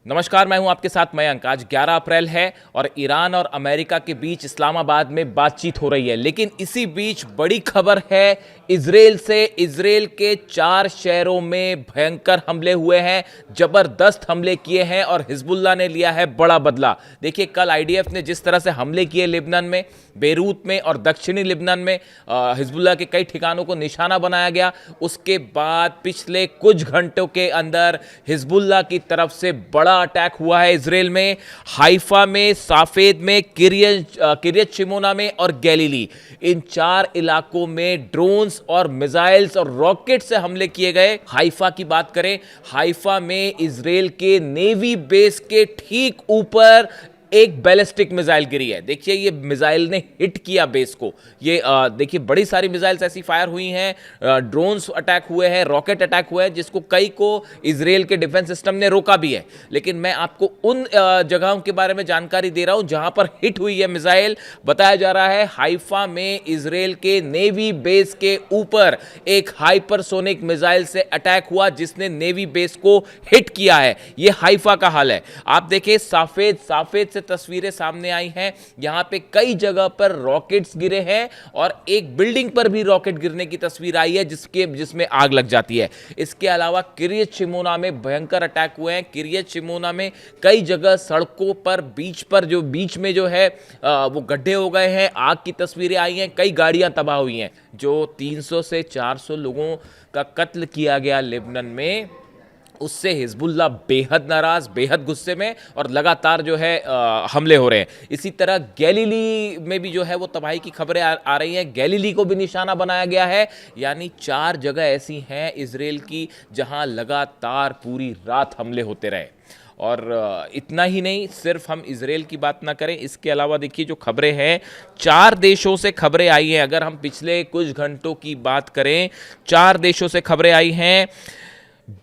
नमस्कार, मैं हूं आपके साथ मयंक। आज 11 अप्रैल है और ईरान और अमेरिका के बीच इस्लामाबाद में बातचीत हो रही है। लेकिन इसी बीच बड़ी खबर है इजराइल से। इजराइल के 4 शहरों में भयंकर हमले हुए हैं, जबरदस्त हमले किए हैं और हिजबुल्लाह ने लिया है बड़ा बदला। देखिए, कल आईडीएफ ने जिस तरह से हमले किए लेबनान में, बेरूत में और दक्षिणी लेबनान में हिजबुल्लाह के कई ठिकानों को निशाना बनाया गया। उसके बाद पिछले कुछ घंटों के अंदर हिजबुल्लाह की तरफ से बड़ा अटैक हुआ है इजराइल में। हाइफा में, साफेद में, किरियत शिमोना में और गैलीली, इन 4 इलाकों में ड्रोन्स और मिसाइल्स और रॉकेट से हमले किए गए। हाइफा की बात करें, हाइफा में इजराइल के नेवी बेस के ठीक ऊपर एक बैलिस्टिक मिसाइल गिरी है। देखिए, ये मिसाइल ने हिट किया बेस को। ये देखिए, बड़ी सारी मिसाइल्स ऐसी फायर हुई हैं, ड्रोन्स अटैक हुए हैं, रॉकेट अटैक हुए हैं, जिसको कई को इजराइल के डिफेंस सिस्टम ने रोका भी है। लेकिन मैं आपको उन जगहों के बारे में जानकारी दे रहा हूं जहां पर हिट हुई है मिसाइल। बताया जा रहा है हाइफा में इजराइल के नेवी बेस के ऊपर एक हाइपरसोनिक मिसाइल से अटैक हुआ, जिसने नेवी बेस को हिट किया है। यह हाइफा का हाल है। आप देखिए, साफेद तस्वीरें सामने आई हैं। यहां पे कई जगह पर रॉकेट्स गिरे हैं और एक बिल्डिंग पर भी रॉकेट गिरने की तस्वीर आई है जिसमें आग लग जाती है। इसके अलावा किरियत शिमोना में भयंकर अटैक हुए हैं। किरियत शिमोना में कई जगह सड़कों पर, बीच में जो है वो गड्ढे हो गए हैं। आग की तस्वीरें आई हैं, कई गाड़ियां तबाह हुई हैं। जो 300 से 400 लोगों का कत्ल किया गया लेबनान में, उससे हिजबुल्लाह बेहद नाराज, बेहद गुस्से में और लगातार जो है हमले हो रहे हैं। इसी तरह गैलीली में भी जो है वो तबाही की खबरें आ रही हैं। गैलीली को भी निशाना बनाया गया है। यानी 4 जगह ऐसी हैं इजराइल की जहां लगातार पूरी रात हमले होते रहे। और इतना ही नहीं, सिर्फ हम इजराइल की बात ना करें, इसके अलावा देखिए जो खबरें हैं, 4 देशों से खबरें आई हैं। अगर हम पिछले कुछ घंटों की बात करें, 4 देशों से खबरें आई हैं।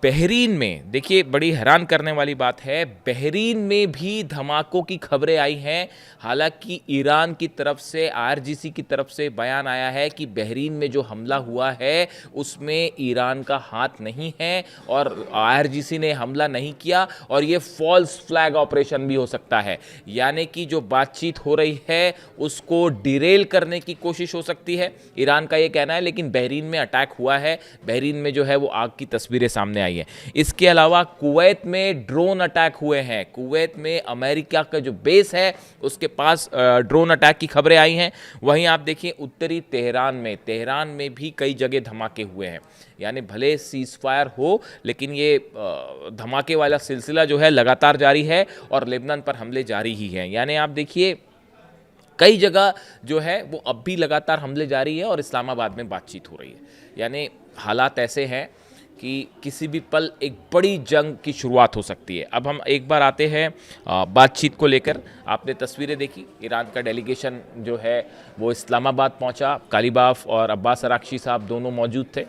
बहरीन में देखिए, बड़ी हैरान करने वाली बात है, बहरीन में भी धमाकों की खबरें आई हैं। हालांकि ईरान की तरफ से, आईआरजीसी की तरफ से बयान आया है कि बहरीन में जो हमला हुआ है उसमें ईरान का हाथ नहीं है और आईआरजीसी ने हमला नहीं किया और ये फॉल्स फ्लैग ऑपरेशन भी हो सकता है। यानी कि जो बातचीत हो रही है उसको डिरेल करने की कोशिश हो सकती है, ईरान का ये कहना है। लेकिन बहरीन में अटैक हुआ है, बहरीन में जो है वो आग की तस्वीरें सामने आई है। इसके अलावा कुवैत में ड्रोन अटैक हुए हैं। कुवैत में अमेरिका का जो बेस है उसके पास ड्रोन अटैक की खबरें आई हैं। वहीं आप देखिए, उत्तरी तेहरान में भी कई जगह धमाके हुए हैं। यानी भले सीज फायर हो, लेकिन ये धमाके वाला सिलसिला जो है लगातार जारी है और लेबनान पर हमले जारी ही हैं। यानी आप देखिए, कई जगह जो है वो अब भी लगातार हमले जारी है और इस्लामाबाद में बातचीत हो रही है। यानी हालात ऐसे हैं कि किसी भी पल एक बड़ी जंग की शुरुआत हो सकती है। अब हम एक बार आते हैं बातचीत को लेकर। आपने तस्वीरें देखी, ईरान का डेलीगेशन जो है वो इस्लामाबाद पहुंचा। कालीबाफ और अब्बास अराक्ची साहब दोनों मौजूद थे।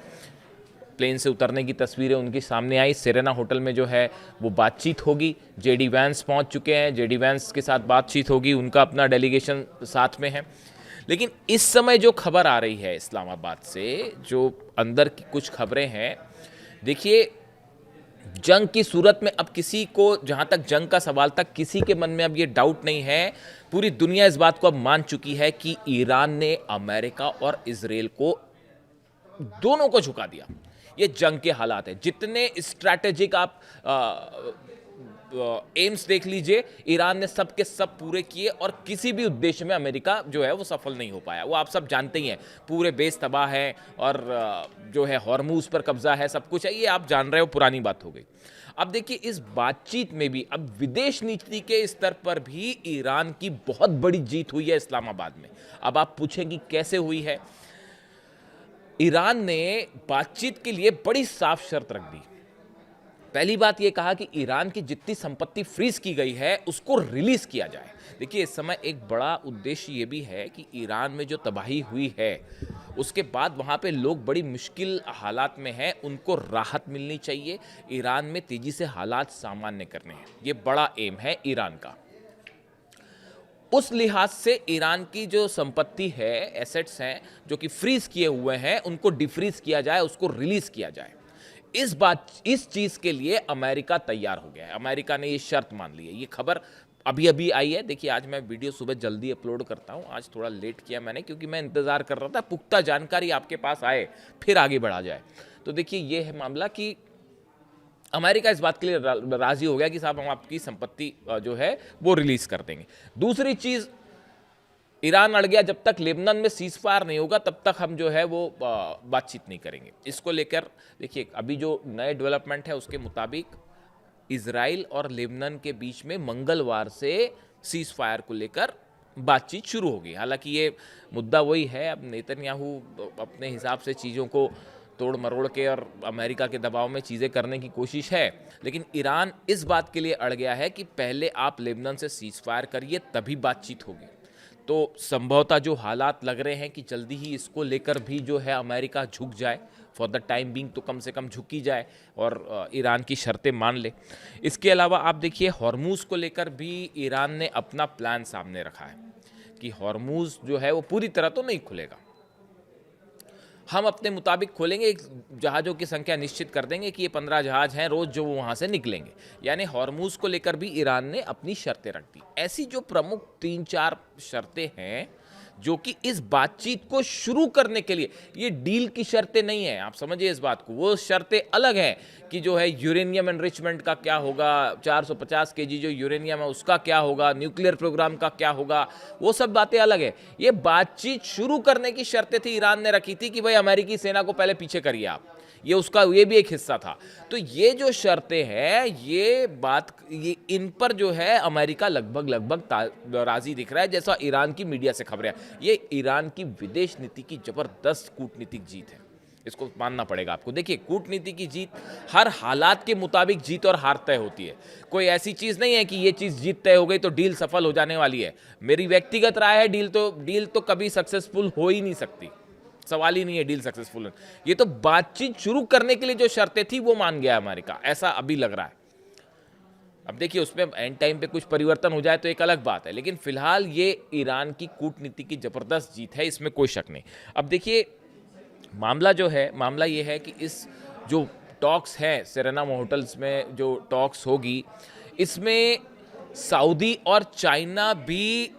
प्लेन से उतरने की तस्वीरें उनकी सामने आई। सेरेना होटल में जो है वो बातचीत होगी। जेडी वैंस पहुंच चुके हैं, जेडी वैंस के साथ बातचीत होगी, उनका अपना डेलीगेशन साथ में है। लेकिन इस समय जो खबर आ रही है इस्लामाबाद से, जो अंदर की कुछ खबरें हैं, देखिए, जंग की सूरत में अब किसी को, जहां तक जंग का सवाल था, किसी के मन में अब ये डाउट नहीं है। पूरी दुनिया इस बात को अब मान चुकी है कि ईरान ने अमेरिका और इजराइल को, दोनों को झुका दिया। ये जंग के हालात है। जितने स्ट्रैटेजिक आप एम्स देख लीजिए, ईरान ने सब के सब पूरे किए और किसी भी उद्देश्य में अमेरिका जो है वो सफल नहीं हो पाया। वो आप सब जानते ही हैं, पूरे बेस तबाह है और जो है हॉर्मूज पर कब्जा है, सब कुछ है, ये आप जान रहे हो, पुरानी बात हो गई। अब देखिए, इस बातचीत में भी अब विदेश नीति के स्तर पर भी ईरान की बहुत बड़ी जीत हुई है इस्लामाबाद में। अब आप पूछेंगे कैसे हुई है। ईरान ने बातचीत के लिए बड़ी साफ शर्त रख दी। पहली बात यह कहा कि ईरान की जितनी संपत्ति फ्रीज की गई है उसको रिलीज किया जाए। देखिए, इस समय एक बड़ा उद्देश्य ये भी है कि ईरान में जो तबाही हुई है उसके बाद वहाँ पे लोग बड़ी मुश्किल हालात में हैं, उनको राहत मिलनी चाहिए। ईरान में तेजी से हालात सामान्य करने हैं, ये बड़ा एम है ईरान का। उस लिहाज से ईरान की जो संपत्ति है, एसेट्स हैं जो कि फ्रीज किए हुए हैं, उनको डिफ्रीज किया जाए, उसको रिलीज किया जाए। इस चीज के लिए अमेरिका तैयार हो गया है। अमेरिका ने ये शर्त मान ली है। ये खबर अभी अभी आई है। देखिए, आज मैं वीडियो सुबह जल्दी अपलोड करता हूं, आज थोड़ा लेट किया मैंने, क्योंकि मैं इंतजार कर रहा था पुख्ता जानकारी आपके पास आए फिर आगे बढ़ा जाए। तो देखिए, ये है मामला कि अमेरिका इस बात के लिए राजी हो गया कि साहब हम आपकी संपत्ति जो है वो रिलीज कर देंगे। दूसरी चीज, ईरान अड़ गया, जब तक लेबनान में सीज फायर नहीं होगा तब तक हम जो है वो बातचीत नहीं करेंगे। इसको लेकर देखिए, अभी जो नए डेवलपमेंट है उसके मुताबिक इजराइल और लेबनान के बीच में मंगलवार से सीज फायर को लेकर बातचीत शुरू होगी। हालांकि ये मुद्दा वही है, अब नेतन्याहू अपने हिसाब से चीज़ों को तोड़ मरोड़ के और अमेरिका के दबाव में चीज़ें करने की कोशिश है, लेकिन ईरान इस बात के लिए अड़ गया है कि पहले आप लेबनान से सीज फायर करिए तभी बातचीत होगी। तो संभवतः जो हालात लग रहे हैं कि जल्दी ही इसको लेकर भी जो है अमेरिका झुक जाए, फॉर द टाइम बीइंग तो कम से कम झुकी जाए और ईरान की शर्तें मान ले। इसके अलावा आप देखिए, हॉर्मूज को लेकर भी ईरान ने अपना प्लान सामने रखा है कि हॉर्मूज जो है वो पूरी तरह तो नहीं खुलेगा, हम अपने मुताबिक खोलेंगे, एक जहाज़ों की संख्या निश्चित कर देंगे कि ये 15 जहाज हैं रोज़ जो वहाँ से निकलेंगे। यानी हॉर्मूज को लेकर भी ईरान ने अपनी शर्तें रख दी। ऐसी जो प्रमुख 3-4 शर्तें हैं जो कि इस बातचीत को शुरू करने के लिए, ये डील की शर्तें नहीं है, आप समझिए इस बात को। वो शर्तें अलग हैं कि जो है यूरेनियम एनरिचमेंट का क्या होगा, 450 केजी जो यूरेनियम है उसका क्या होगा, न्यूक्लियर प्रोग्राम का क्या होगा, वो सब बातें अलग है। ये बातचीत शुरू करने की शर्तें थी, ईरान ने रखी थी कि भाई अमेरिकी सेना को पहले पीछे करिए आप, ये भी एक हिस्सा था। तो ये जो शर्तें हैं, ये इन पर जो है अमेरिका लगभग राजी दिख रहा है, जैसा ईरान की मीडिया से खबरें। ये ईरान की विदेश नीति की जबरदस्त कूटनीतिक जीत है, इसको मानना पड़ेगा आपको। देखिए, कूटनीति की जीत हर हालात के मुताबिक जीत और हार तय होती है। कोई ऐसी चीज नहीं है कि ये चीज जीत तय हो गई तो डील सफल हो जाने वाली है। मेरी व्यक्तिगत राय है, डील तो कभी सक्सेसफुल हो ही नहीं सकती, सवाल ही नहीं है डील सक्सेसफुल। ये तो बातचीत शुरू करने के लिए जो शर्तें थी वो मान गया अमेरिका, ऐसा अभी लग रहा है। अब देखिए, उसमें एंड टाइम पे कुछ परिवर्तन हो जाए तो एक अलग बात है, लेकिन फिलहाल ये ईरान की कूटनीति की जबरदस्त जीत है, इसमें कोई शक नहीं। अब देखिए, मामला ये है कि इस जो टॉक्स हैं सेरेना होटल्स में जो टॉक्स होगी, इसमें सऊदी और चाइना भी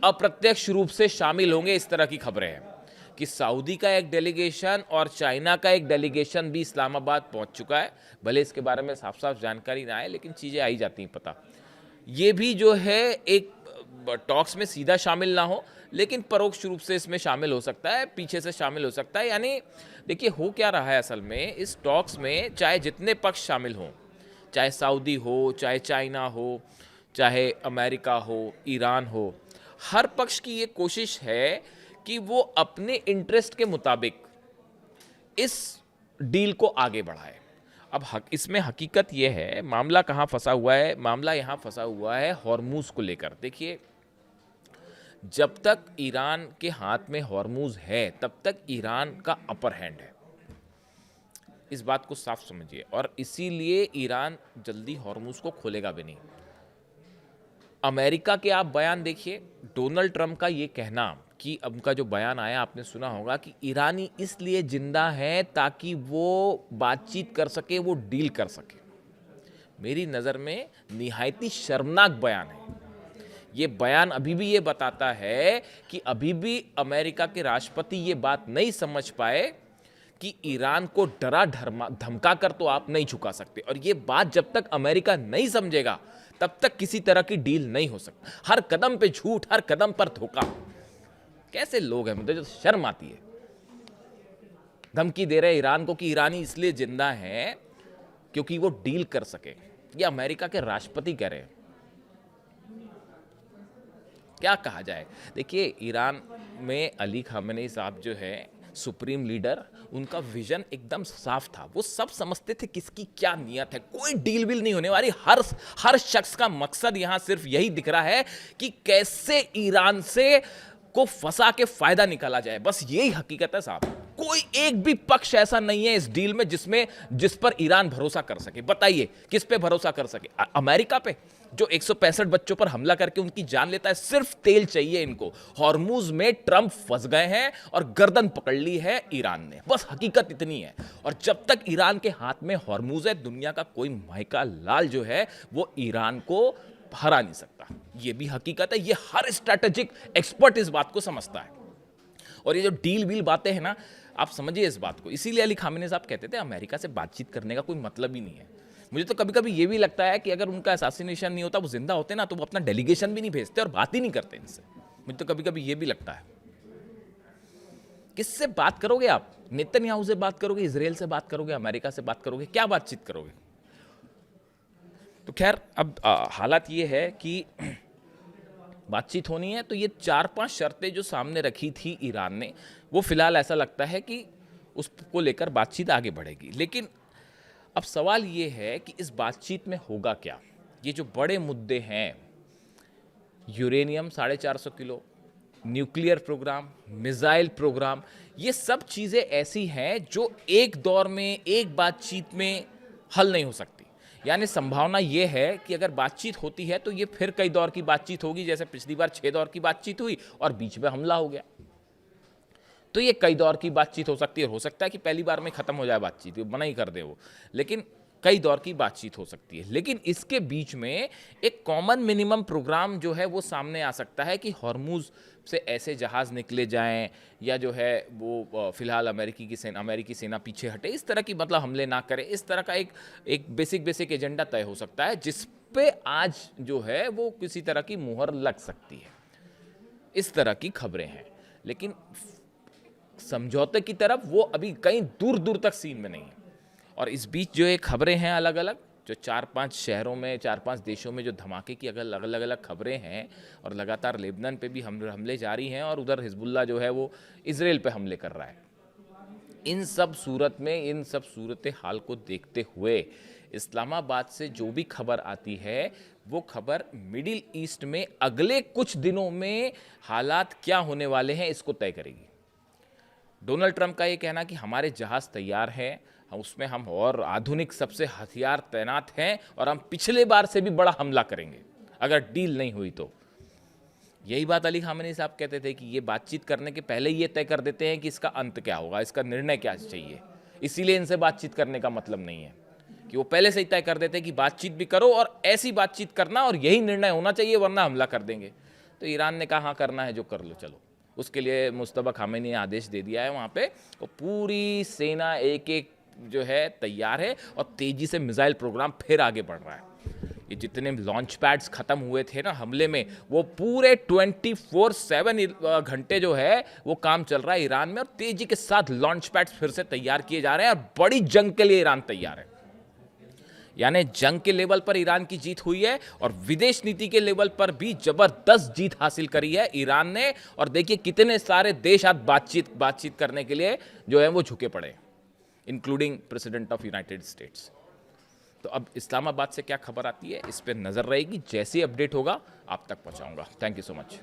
अप्रत्यक्ष रूप से शामिल होंगे। इस तरह की खबरें हैं कि सऊदी का एक डेलीगेशन और चाइना का एक डेलीगेशन भी इस्लामाबाद पहुंच चुका है। भले इसके बारे में साफ साफ जानकारी ना आए, लेकिन चीज़ें आई जाती हैं पता। ये भी जो है एक टॉक्स में सीधा शामिल ना हो, लेकिन परोक्ष रूप से इसमें शामिल हो सकता है, पीछे से शामिल हो सकता है। यानी देखिए, हो क्या रहा है असल में, इस टॉक्स में चाहे जितने पक्ष शामिल हों, चाहे सऊदी हो, चाहे चाइना हो, चाहे अमेरिका हो, ईरान हो, हर पक्ष की ये कोशिश है कि वो अपने इंटरेस्ट के मुताबिक इस डील को आगे बढ़ाए। अब इसमें हकीकत ये है, मामला कहाँ फंसा हुआ है, मामला यहाँ फंसा हुआ है हॉर्मूज को लेकर। देखिए, जब तक ईरान के हाथ में हॉर्मूज है तब तक ईरान का अपर हैंड है, इस बात को साफ समझिए, और इसीलिए ईरान जल्दी हॉर्मूज को खोलेगा भी नहीं। अमेरिका के आप बयान देखिए, डोनाल्ड ट्रंप का ये कहना कि उनका जो बयान आया आपने सुना होगा कि ईरानी इसलिए जिंदा है ताकि वो बातचीत कर सके, वो डील कर सके, मेरी नज़र में निहायती शर्मनाक बयान है। ये बयान अभी भी ये बताता है कि अभी भी अमेरिका के राष्ट्रपति ये बात नहीं समझ पाए कि ईरान को डरा धमका कर तो आप नहीं झुका सकते, और ये बात जब तक अमेरिका नहीं समझेगा तब तक किसी तरह की डील नहीं हो सकती। हर कदम पे झूठ, हर कदम पर धोखा। कैसे लोग हैं, मुझे जो शर्म आती है। धमकी दे रहे ईरान को कि ईरानी इसलिए जिंदा है क्योंकि वो डील कर सके, ये अमेरिका के राष्ट्रपति कह रहे हैं। क्या कहा जाए। देखिए, ईरान में अली खामेनी साहब जो है सुप्रीम लीडर, उनका विजन एकदम साफ था। वो सब समझते थे किसकी क्या नियत है, कोई डील विल नहीं होने वाली। हर शख्स का मकसद यहां सिर्फ यही दिख रहा है कि कैसे ईरान से को फंसा के फायदा निकाला जाए, बस यही हकीकत है साहब। कोई एक भी पक्ष ऐसा नहीं है इस डील में जिस पर ईरान भरोसा कर सके। बताइए किस पे भरोसा कर सके? अमेरिका पे, जो 165 बच्चों पर हमला करके उनकी जान लेता है। सिर्फ तेल चाहिए इनको। हॉर्मुज में ट्रंप फंस गए हैं और गर्दन पकड़ ली है ईरान ने, बस हकीकत इतनी है। और जब तक ईरान के हाथ में हॉर्मुज है, दुनिया का कोई माइका लाल जो है वो ईरान को हरा नहीं सकता। ये भी हकीकत है, ये हर स्ट्रैटेजिक एक्सपर्ट इस बात को समझता है। और ये जो डील वील बातें हैं ना, आप समझिए इस बात को। इसीलिए अली खामेनी साहब कहते थे अमेरिका से बातचीत करने का कोई मतलब ही नहीं है। मुझे तो कभी कभी ये भी लगता है कि अगर उनका असैसिनेशन नहीं होता, वो जिंदा होते ना, तो वो अपना डेलीगेशन भी नहीं भेजते और बात ही नहीं करते इनसे। मुझे तो कभी कभी ये भी लगता है। किससे बात करोगे आप? नेतन्याहू से बात करोगे, इजराइल से बात करोगे, अमेरिका से बात करोगे, क्या बातचीत करोगे? तो खैर, अब हालात ये है कि बातचीत होनी है तो ये 4-5 शर्तें जो सामने रखी थी ईरान ने, वो फिलहाल ऐसा लगता है कि उसको लेकर बातचीत आगे बढ़ेगी। लेकिन अब सवाल ये है कि इस बातचीत में होगा क्या? ये जो बड़े मुद्दे हैं, uranium 450 kilo, nuclear program, missile program, ये सब चीज़ें ऐसी हैं जो एक दौर में, एक बातचीत में हल नहीं हो सकती। यानी संभावना ये है कि अगर बातचीत होती है तो ये फिर कई दौर की बातचीत होगी, जैसे पिछली बार 6 दौर की बातचीत हुई और बीच में हमला हो गया। तो ये कई दौर की बातचीत हो सकती है। हो सकता है कि पहली बार में खत्म हो जाए बातचीत, मना ही कर दे वो, लेकिन कई दौर की बातचीत हो सकती है। लेकिन इसके बीच में एक कॉमन मिनिमम प्रोग्राम जो है वो सामने आ सकता है कि हॉर्मुज से ऐसे जहाज निकले जाएं, या जो है वो फिलहाल अमेरिकी सेना पीछे हटे, इस तरह की मतलब हमले ना करे। इस तरह का एक बेसिक एजेंडा तय हो सकता है, जिस पे आज जो है वो किसी तरह की मुहर लग सकती है। इस तरह की खबरें हैं, लेकिन समझौते की तरफ वो अभी कहीं दूर दूर तक सीन में नहीं है। और इस बीच जो ये खबरें हैं अलग अलग, जो 4-5 शहरों में, 4-5 देशों में जो धमाके की अलग अलग खबरें हैं, और लगातार लेबनान पे भी हमले जारी हैं, और उधर हिजबुल्ला जो है वो इजराइल पे हमले कर रहा है। इन सब सूरत में, इन सब सूरत हाल को देखते हुए इस्लामाबाद से जो भी खबर आती है, वो खबर मिडिल ईस्ट में अगले कुछ दिनों में हालात क्या होने वाले हैं इसको तय करेगी। डोनाल्ड ट्रंप का ये कहना कि हमारे जहाज तैयार हैं, उसमें हम और आधुनिक सबसे हथियार तैनात हैं, और हम पिछले बार से भी बड़ा हमला करेंगे अगर डील नहीं हुई तो। यही बात अली खामेनी साहब कहते थे कि ये बातचीत करने के पहले ये तय कर देते हैं कि इसका अंत क्या होगा, इसका निर्णय क्या चाहिए। इसीलिए इनसे बातचीत करने का मतलब नहीं है कि वो पहले से ही तय कर देते हैं कि बातचीत भी करो और ऐसी बातचीत करना और यही निर्णय होना चाहिए, वरना हमला कर देंगे। तो ईरान ने कहा हाँ करना है जो कर लो, चलो। उसके लिए मुस्तफा खामेनी ने आदेश दे दिया है वहाँ पे, तो पूरी सेना एक जो है तैयार है, और तेजी से मिसाइल प्रोग्राम फिर आगे बढ़ रहा है। ये जितने लॉन्च पैड्स खत्म हुए थे ना हमले में, वो पूरे 24/7 घंटे जो है वो काम चल रहा है ईरान में, और तेजी के साथ लॉन्च पैड्स फिर से तैयार किए जा रहे हैं, और बड़ी जंग के लिए ईरान तैयार है। यानी जंग के लेवल पर ईरान की जीत हुई है, और विदेश नीति के लेवल पर भी जबरदस्त जीत हासिल करी है ईरान ने। और देखिए कितने सारे देश आज बातचीत करने के लिए जो है वो झुके पड़े, including president of United states. तो अब इस्लामाबाद से क्या खबर आती है इस पर नजर रहेगी, जैसे अपडेट होगा आप तक पहुंचाऊंगा। Thank you so much.